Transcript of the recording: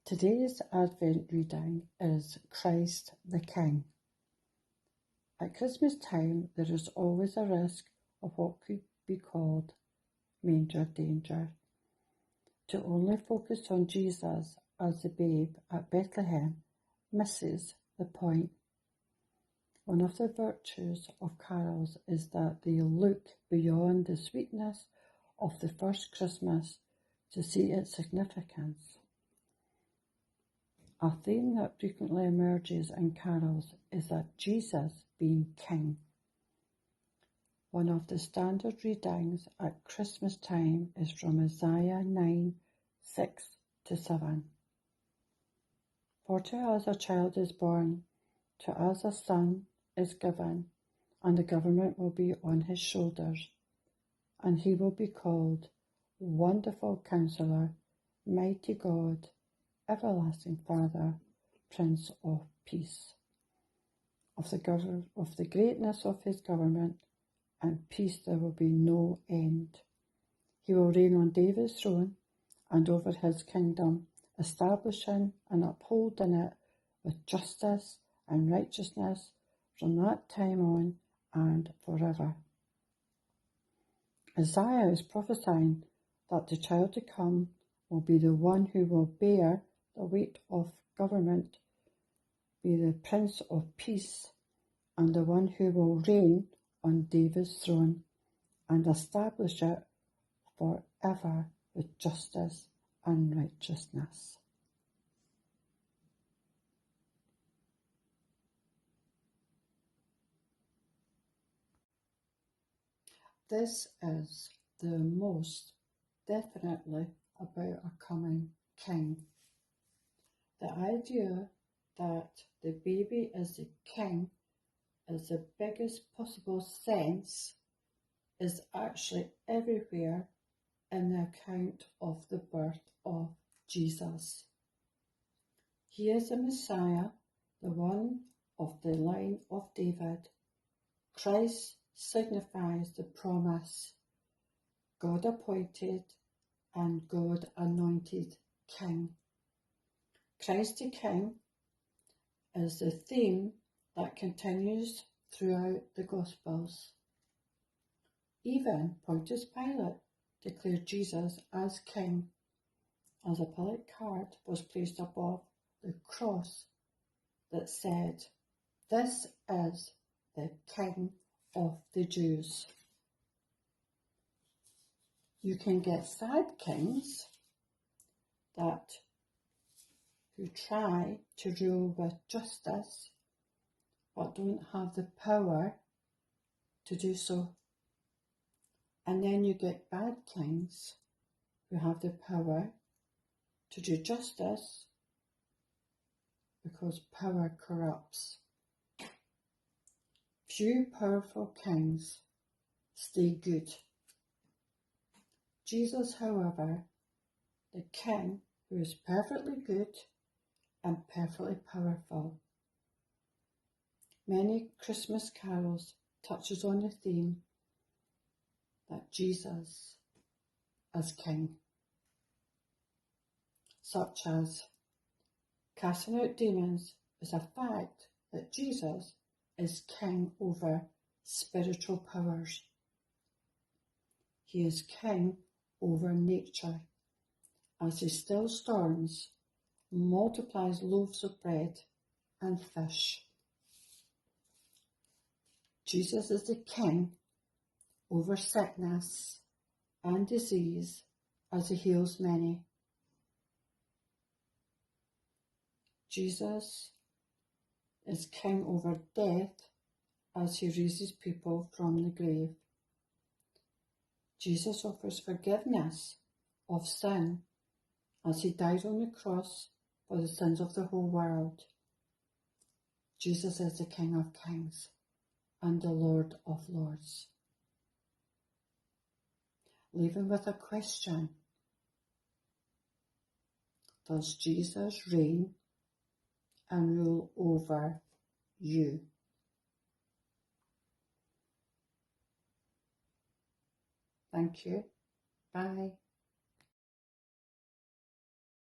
Today's Advent reading is Christ the King. At Christmas time, there is always a risk of what could be called manger danger. To only focus on Jesus as the babe at Bethlehem misses the point. One of the virtues of carols is that they look beyond the sweetness of the first Christmas to see its significance. A theme that frequently emerges in carols is that Jesus being King. One of the standard readings at Christmas time is from Isaiah 9:6-7. For to us a child is born, to us a son is given, and the government will be on his shoulders, and he will be called Wonderful Counselor, Mighty God, Everlasting Father, Prince of Peace. Of the greatness of his government and peace there will be no end. He will reign on David's throne and over his kingdom, establishing and upholding it with justice and righteousness from that time on and forever. Isaiah is prophesying that the child to come will be the one who will bear the weight of government, be the Prince of Peace, and the one who will reign on David's throne and establish it forever with justice and righteousness. This is the most definitely about a coming king. The idea that the baby is the king is the biggest possible sense is actually everywhere in the account of the birth of Jesus. He is the Messiah, the one of the line of David. Christ signifies the promise, God appointed and God anointed King. Christ the King is the theme that continues throughout the Gospels. Even Pontius Pilate declared Jesus as King, as a public card was placed above the cross that said, "This is the King of the Jews." You can get sad kings who try to rule with justice but don't have the power to do so. And then you get bad kings who have the power to do justice because power corrupts. Few powerful kings stay good. Jesus, however, the King who is perfectly good and perfectly powerful. Many Christmas carols touches on the theme that Jesus as King, such as casting out demons is a fact that Jesus is King over spiritual powers. He is King over nature as he stills storms, multiplies loaves of bread and fish. Jesus is the King over sickness and disease as he heals many. Jesus is King over death as he raises people from the grave. Jesus offers forgiveness of sin as he died on the cross for the sins of the whole world. Jesus is the King of Kings and the Lord of Lords. Leaving with a question: does Jesus reign and rule over you? Thank you. Bye.